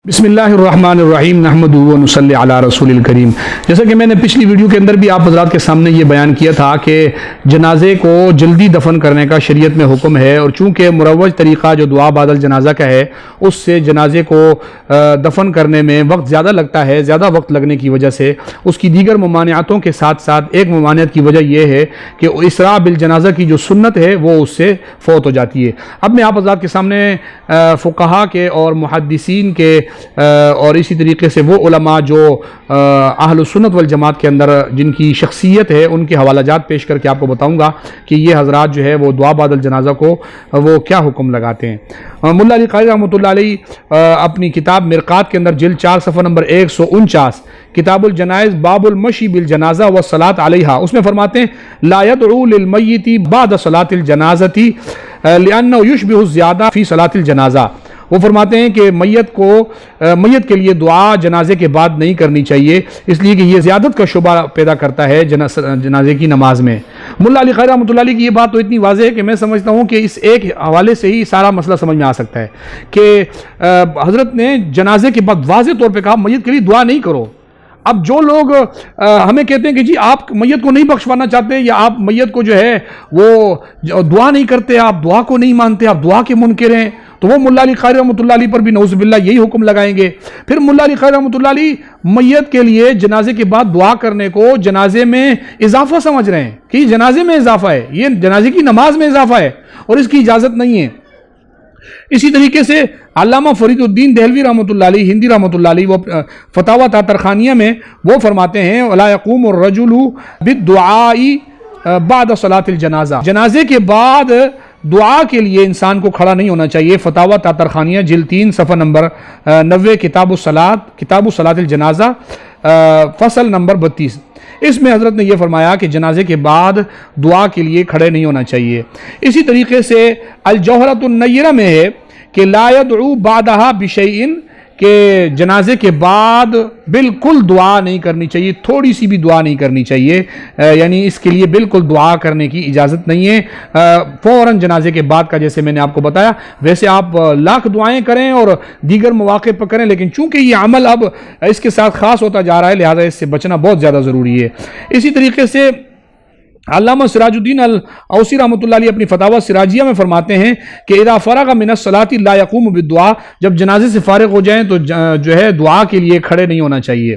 بسم اللہ الرحمن الرحیم نحمدہ و نصلی علی رسول الکریم۔ جیسا کہ میں نے پچھلی ویڈیو کے اندر بھی آپ حضرات کے سامنے یہ بیان کیا تھا کہ جنازے کو جلدی دفن کرنے کا شریعت میں حکم ہے، اور چونکہ مروج طریقہ جو دعا بعد الجنازہ کا ہے اس سے جنازے کو دفن کرنے میں وقت زیادہ لگتا ہے۔ زیادہ وقت لگنے کی وجہ سے اس کی دیگر ممانعتوں کے ساتھ ساتھ ایک ممانعت کی وجہ یہ ہے کہ اسراء بالجنازہ کی جو سنت ہے وہ اس سے فوت ہو جاتی ہے۔ اب میں آپ حضرات کے سامنے فقہاء کے اور محدثین کے اور اسی طریقے سے وہ علماء جو اہل سنت والجماعت کے اندر جن کی شخصیت ہے ان کے حوالہ جات پیش کر کے آپ کو بتاؤں گا کہ یہ حضرات جو ہے وہ دعا بعد الجنازہ کو وہ کیا حکم لگاتے ہیں۔ ملا علی قاری رحمۃ اللہ علیہ اپنی کتاب مرقات کے اندر جلد 4 صفحہ نمبر 149 کتاب الجنائز باب المشی بالجنازہ والصلاۃ علیہا، اس میں فرماتے ہیں لا يدعو للمیت بعد صلاۃ الجنازہ لأنه يشبه الزیادہ فی صلاۃ الجنازہ۔ وہ فرماتے ہیں کہ میت کے لیے دعا جنازے کے بعد نہیں کرنی چاہیے، اس لیے کہ یہ زیادت کا شبہ پیدا کرتا ہے جنازے کی نماز میں۔ ملا علی قاری رحمۃ اللہ علیہ کی یہ بات تو اتنی واضح ہے کہ میں سمجھتا ہوں کہ اس ایک حوالے سے ہی سارا مسئلہ سمجھ میں آ سکتا ہے کہ حضرت نے جنازے کے بعد واضح طور پہ کہا میت کے لیے دعا نہیں کرو۔ اب جو لوگ ہمیں کہتے ہیں کہ جی آپ میت کو نہیں بخشوانا چاہتے یا آپ میت کو جو ہے وہ دعا نہیں کرتے، آپ دعا کو نہیں مانتے، آپ دعا کے منکر ہیں، تو وہ ملا علی قاری رحمۃ اللہ علیہ پر بھی نعوذ باللہ یہی حکم لگائیں گے۔ پھر ملا علی قاری رحمۃ اللہ علیہ میت کے لیے جنازے کے بعد دعا کرنے کو جنازے میں اضافہ سمجھ رہے ہیں کہ یہ جنازے میں اضافہ ہے، یہ جنازے کی نماز میں اضافہ ہے اور اس کی اجازت نہیں ہے۔ اسی طریقے سے علامہ فرید الدین دہلوی رحمۃ اللہ علیہ ہندی رحمۃ اللہ علیہ وہ فتاوی تاترخانیہ میں وہ فرماتے ہیں ولا يقوم الرجل بالدعاء بعد صلاۃ الجنازہ، جنازے کے بعد دعا کے لیے انسان کو کھڑا نہیں ہونا چاہیے۔ فتاوی تاترخانیہ جلد 3 صفحہ نمبر 90 کتاب الصلاۃ الجنازہ فصل نمبر 32، اس میں حضرت نے یہ فرمایا کہ جنازے کے بعد دعا کے لیے کھڑے نہیں ہونا چاہیے۔ اسی طریقے سے الجوہرۃ النیرہ میں ہے کہ لا يدعو بعدها بشیء، کہ جنازے کے بعد بالکل دعا نہیں کرنی چاہیے، تھوڑی سی بھی دعا نہیں کرنی چاہیے، یعنی اس کے لیے بالکل دعا کرنے کی اجازت نہیں ہے فوراً جنازے کے بعد کا، جیسے میں نے آپ کو بتایا۔ ویسے آپ لاکھ دعائیں کریں اور دیگر مواقع پر کریں، لیکن چونکہ یہ عمل اب اس کے ساتھ خاص ہوتا جا رہا ہے لہذا اس سے بچنا بہت زیادہ ضروری ہے۔ اسی طریقے سے علامہ سراج الدین الاوسی رحمۃ اللہ علیہ اپنی فتاوی سراجیہ میں فرماتے ہیں کہ اذا فرغ من الصلاۃ لا يقوم بالدعاء، جب جنازے سے فارغ ہو جائیں تو جو ہے دعا کے لیے کھڑے نہیں ہونا چاہیے۔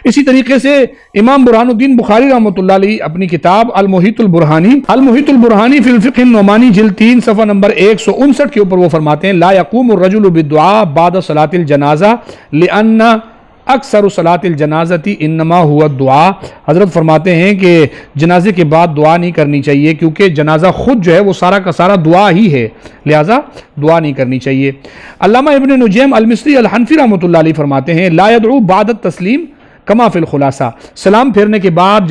اسی طریقے سے امام برہان الدین بخاری رحمۃ اللہ علیہ اپنی کتاب المحیط البرہانی فی الفقہ النعمانی جلد 3 صفحہ نمبر 159 کے اوپر وہ فرماتے ہیں لا يقوم الرجل بالدعاء بعد صلاۃ الجنازہ لأن اکثر صلاۃ الجنازہ انما هو الدعاء، حضرت فرماتے ہیں کہ جنازے کے بعد دعا نہیں کرنی چاہیے کیونکہ جنازہ خود جو ہے وہ سارا کا سارا دعا ہی ہے، لہذا دعا نہیں کرنی چاہیے۔ علامہ ابن نجیم المصری الحنفی رحمۃ اللہ علیہ فرماتے ہیں لا يدعو بعد التسلیم کما فی الخلاصہ، سلام پھیرنے کے بعد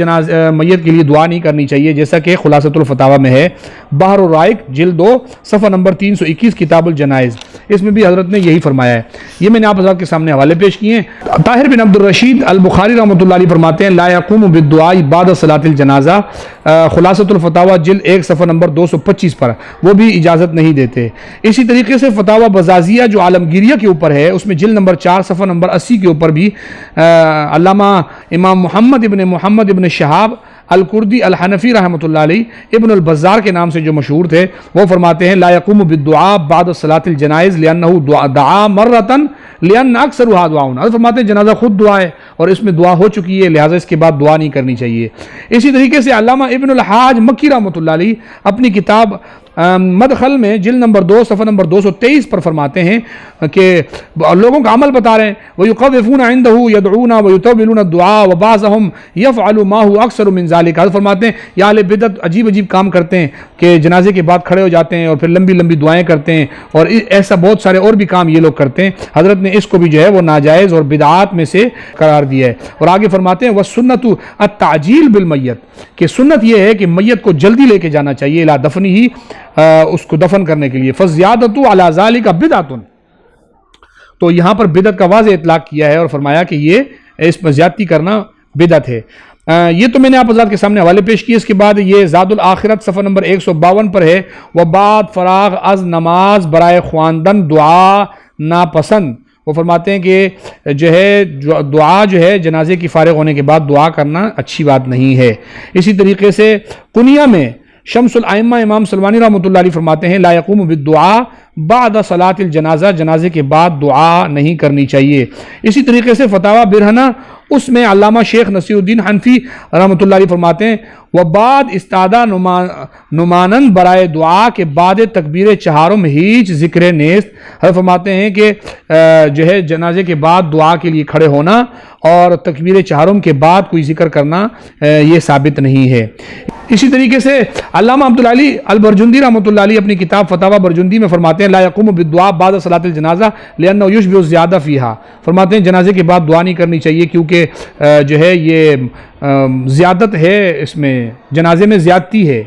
میت کے لیے دعا نہیں کرنی چاہیے جیسا کہ خلاصۃ الفتاوی میں ہے، بحر الرائق جلد 2 صفحہ نمبر 321 کتاب الجنائز، اس میں بھی حضرت نے یہی فرمایا ہے۔ یہ میں نے آپ حضرات کے سامنے حوالے پیش کیے ہیں۔ طاہر بن عبد الرشید البخاری رحمۃ اللہ علیہ فرماتے ہیں لا يقوم بالدعاء بعد صلاۃ الجنازہ، خلاصۃ الفتاوی جلد 1 صفحہ نمبر 225 پر وہ بھی اجازت نہیں دیتے۔ اسی طریقے سے فتاوی بزازیہ جو عالمگیریہ کے اوپر ہے اس میں جلد نمبر 4 صفحہ نمبر 80 کے اوپر بھی علامہ امام محمد ابن شہاب الکردی الحنفی رحمۃ اللہ علیہ ابن البزار کے نام سے جو مشہور تھے وہ فرماتے ہیں لا يقوم بالدعاء بعد صلاۃ الجنائز لأنه دعا مرة لأن اکثرها دعاء، حضرت فرماتے ہیں جنازہ خود دعا ہے اور اس میں دعا ہو چکی ہے لہذا اس کے بعد دعا نہیں کرنی چاہیے۔ اسی طریقے سے علامہ ابن الحاج مکی رحمۃ اللہ علیہ اپنی کتاب مدخل میں جلد نمبر 2 صفحہ نمبر 223 پر فرماتے ہیں کہ لوگوں کا عمل بتا رہے ہیں وَيُقَوِّفُونَ عِنْدَهُ يَدْعُونَ وَيُطَوِّلُونَ الدُّعَاءَ وَبَعْضُهُمْ يَفْعَلُ مَا هُوَ أَكْثَرُ مِنْ ذَلِكَ، حضرت فرماتے ہیں یہ اہل بدعت عجیب کام کرتے ہیں کہ جنازے کے بعد کھڑے ہو جاتے ہیں اور پھر لمبی دعائیں کرتے ہیں، اور ایسا بہت سارے اور بھی کام یہ لوگ کرتے ہیں۔ حضرت نے اس کو بھی جو ہے وہ ناجائز اور بدعات میں سے قرار دیا ہے، اور آگے فرماتے ہیں وَالسُّنَّةُ التَّعْجِيلُ بِالْمَيِّتِ، کہ سنت یہ ہے کہ میت کو جلدی لے کے جانا چاہیے الی دفنہ، اس کو دفن کرنے کے لیے، فَزِيَادَةُ عَلَى ذَلِكَ بِدْعَةٌ، تو یہاں پر بدعت کا واضح اطلاق کیا ہے اور فرمایا کہ یہ اس پر زیادتی کرنا بدعت ہے۔ یہ تو میں نے آپ حضرات کے سامنے حوالے پیش کیے۔ اس کے بعد یہ زاد الآخرت صفحہ نمبر 152 پر ہے وبعد فراغ از نماز برائے خواندن دعا ناپسند وہ فرماتے ہیں کہ جو ہے دعا جو ہے جنازے کی فارغ ہونے کے بعد دعا کرنا اچھی بات نہیں ہے۔ اسی طریقے سے کنیہ میں شمس الائمہ امام سلمانی رحمۃ اللہ علیہ فرماتے ہیں لا یقوم بالدعاء بعد صلاۃ الجنازہ، جنازے کے بعد دعا نہیں کرنی چاہیے۔ اسی طریقے سے فتاوی برہنہ اس میں علامہ شیخ نصیر الدین حنفی رحمۃ اللہ علیہ فرماتے ہیں وبعد استادہ نمانند برائے دعا کے بعد تکبیر چہارم ہیچ ذکر نیست، فرماتے ہیں کہ جو ہے جنازے کے بعد دعا کے لیے کھڑے ہونا اور تکبیر چہارم کے بعد کوئی ذکر کرنا یہ ثابت نہیں ہے۔ اسی طریقے سے علامہ عبدالعلی البرجندی رحمۃ اللہ علیہ اپنی کتاب فتاوی برجندی میں فرماتے ہیں لا یقوم بالدعاء بعد صلاۃ الجنازہ لأنه یشبہ الزیادہ فیہا، فرماتے ہیں جنازے کے بعد دعا نہیں کرنی چاہیے کیونکہ جو ہے یہ زیادت ہے، اس میں جنازے میں زیادتی ہے۔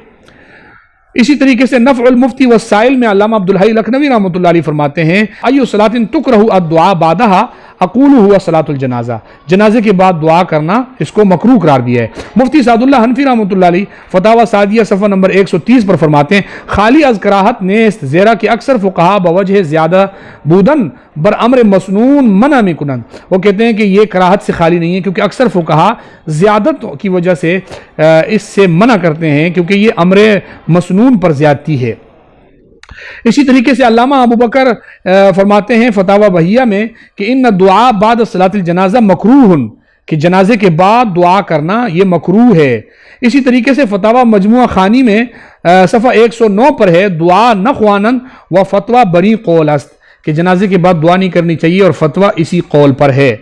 اسی طریقے سے نفع المفتی والسائل میں علامہ عبدالحی لکھنوی رحمۃ اللہ علیہ فرماتے ہیں ایو صلاۃ تکرہ الدعاء بعدہا اقول ہوا صلاۃ الجنازہ، جنازے کے بعد دعا کرنا اس کو مکروہ قرار دیا ہے۔ مفتی سعد اللہ حنفی رحمۃ اللہ علیہ فتاوی سعدیہ صفحہ نمبر 130 پر فرماتے ہیں خالی از کراہت نیست، زیرا کہ اکثر فقہا بوجہ زیادہ بودن بر امر مسنون منع میں کنن، وہ کہتے ہیں کہ یہ کراہت سے خالی نہیں ہے کیونکہ اکثر فقہا زیادت کی وجہ سے اس سے منع کرتے ہیں کیونکہ یہ امر مسنون پر زیادتی ہے۔ اسی طریقے سے علامہ ابو بکر فرماتے ہیں فتاوی بہیہ میں کہ ان دعا بعد صلاۃ الجنازہ مکروہ، کہ جنازے کے بعد دعا کرنا یہ مکروہ ہے۔ اسی طریقے سے فتاوی مجموعہ خانی میں صفحہ 109 پر ہے دعا نخوانن و فتویٰ بری قول است، کہ جنازے کے بعد دعا نہیں کرنی چاہیے اور فتویٰ اسی قول پر ہے۔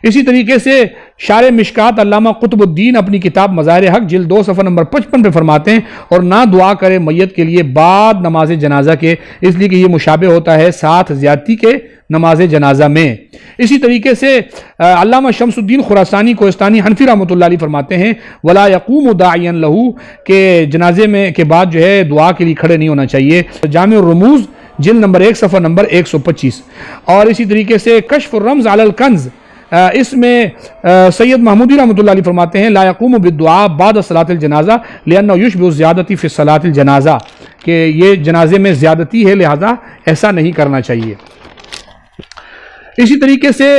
اسی طریقے سے شارح مشکات علامہ قطب الدین اپنی کتاب مظاہر حق جلد 2 صفحہ نمبر 55 پہ فرماتے ہیں اور نہ دعا کرے میت کے لیے بعد نماز جنازہ کے، اس لیے کہ یہ مشابہ ہوتا ہے ساتھ زیادتی کے نماز جنازہ میں۔ اسی طریقے سے علامہ شمس الدین خراسانی کوہستانی حنفی رحمۃ اللہ علیہ فرماتے ہیں ولا یقوم داعیا لہو، کہ جنازے میں کے بعد جو ہے دعا کے لیے کھڑے نہیں ہونا چاہیے۔ جامع الرموز جلد نمبر 1 صفحہ نمبر 125۔ اور اسی طریقے سے کشف الرمز علی الکنز، اس میں سید محمودی رحمۃ اللہ علیہ فرماتے ہیں لا یقوم بالدعاء بعد صلاۃ الجنازہ لأنه یشبہ الزیادتی فی صلاۃ الجنازہ، کہ یہ جنازے میں زیادتی ہے لہذا ایسا نہیں کرنا چاہیے۔ اسی طریقے سے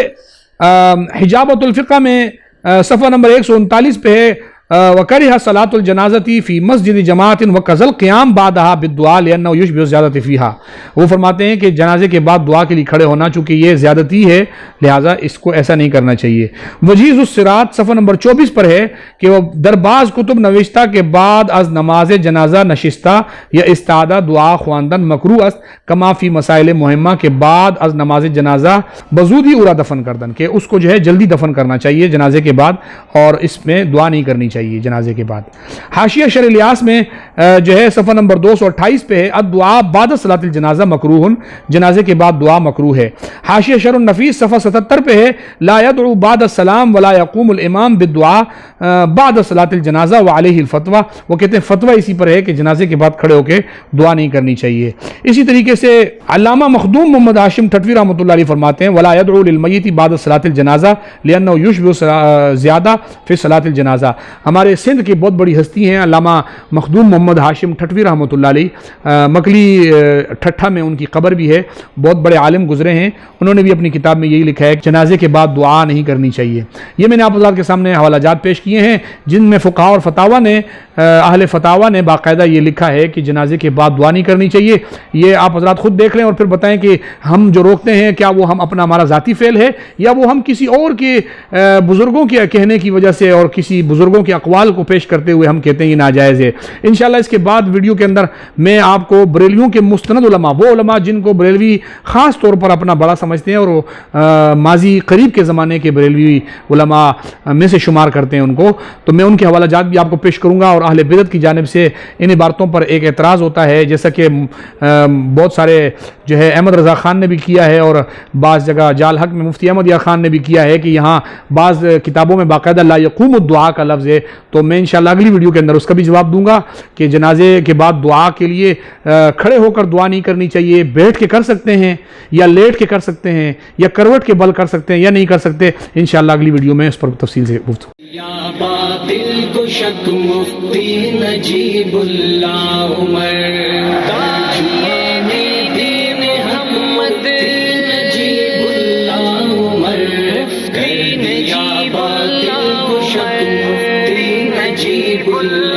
حجابۃ الفقہ میں صفحہ نمبر 139 پہ ہے وکرہ صلاۃ الجنازتی فی مسجد جماعت وکذل قیام بعدہا بالدعاء لأنه یشبہ الزیادتی فیہا، وہ فرماتے ہیں کہ جنازے کے بعد دعا کے لیے کھڑے ہونا چونکہ یہ زیادتی ہے لہٰذا اس کو ایسا نہیں کرنا چاہیے۔ وجیز الصراط صفحہ نمبر 24 پر ہے کہ وہ درباز کتب نوشتہ کے بعد از نماز جنازہ نشستہ یا استادہ دعا خواندن مکروہ است کما فی مسائل مہمہ، کے بعد از نماز جنازہ بزودی اورا دفن کردن، کہ اس کو جو ہے جلدی دفن کرنا چاہیے جنازے کے بعد اور اس میں دعا نہیں کرنی چاہیے جنازے کے بعد۔ حاشیہ شرح الیاس میں جو ہے صفحہ نمبر 228 پہ ہے الدعاء بعد صلاۃ الجنازہ مکروہ، جنازے کے بعد دعا مکروہ ہے۔ حاشیہ شرح النفیس صفحہ 77 پہ ہے لا يدعو بعد السلام ولا يقوم الامام بالدعاء بعد صلاۃ الجنازہ وعلیہ الفتویٰ، وہ کہتے ہیں فتویٰ اسی پر ہے کہ جنازے کے بعد کھڑے ہو کے دعا نہیں کرنی چاہیے۔ اسی طریقے سے علامہ مخدوم محمد ہاشم ٹھٹوی رحمۃ اللہ علیہ فرماتے ہیں ولا يدعو للمیت بعد صلاۃ الجنازہ لأنه یشبہ زیادہ فی صلاۃ الجنازہ۔ ہمارے سندھ کی بہت بڑی ہستی ہیں علامہ مخدوم محمد ہاشم ٹھٹوی رحمۃ اللہ علیہ، مکلی ٹھٹھا میں ان کی قبر بھی ہے، بہت بڑے عالم گزرے ہیں، انہوں نے بھی اپنی کتاب میں یہی لکھا ہے کہ جنازے کے بعد دعا نہیں کرنی چاہیے۔ یہ میں نے آپ حضرات کے سامنے حوالہ جات پیش کیے ہیں جن میں فقہا اور فتاوی نے اہل فتاوی نے باقاعدہ یہ لکھا ہے کہ جنازے کے بعد دعا نہیں کرنی چاہیے۔ یہ آپ حضرات خود دیکھ لیں اور پھر بتائیں کہ ہم جو روکتے ہیں کیا وہ ہم اپنا ہمارا ذاتی فعل ہے یا وہ ہم کسی اور کے بزرگوں کے کہنے کی وجہ سے اور کسی بزرگوں کے اقوال کو پیش کرتے ہوئے ہم کہتے ہیں یہ ناجائز ہے۔ انشاءاللہ اس کے بعد ویڈیو کے اندر میں آپ کو بریلویوں کے مستند علماء، وہ علماء جن کو بریلوی خاص طور پر اپنا بڑا سمجھتے ہیں اور ماضی قریب کے زمانے کے بریلوی علماء میں سے شمار کرتے ہیں ان کو، تو میں ان کے حوالہ جات بھی آپ کو پیش کروں گا۔ اور اہل بدعت کی جانب سے ان عبارتوں پر ایک اعتراض ہوتا ہے، جیسا کہ بہت سارے جو ہے احمد رضا خان نے بھی کیا ہے اور بعض جگہ جال حق میں مفتی احمد یا خان نے بھی کیا ہے کہ یہاں بعض کتابوں میں باقاعدہ لا یقوم الدعاء کا لفظ ہے، تو میں انشاءاللہ اگلی ویڈیو کے اندر اس کا بھی جواب دوں گا کہ جنازے کے بعد دعا کے لیے کھڑے ہو کر دعا نہیں کرنی چاہیے، بیٹھ کے کر سکتے ہیں یا لیٹ کے کر سکتے ہیں یا کروٹ کے بل کر سکتے ہیں یا نہیں کر سکتے، انشاءاللہ اگلی ویڈیو میں اس پر تفصیل سے گفتگو۔ یا باطل کو شک مفتی نجیب اللہ عمر نجیب اللہ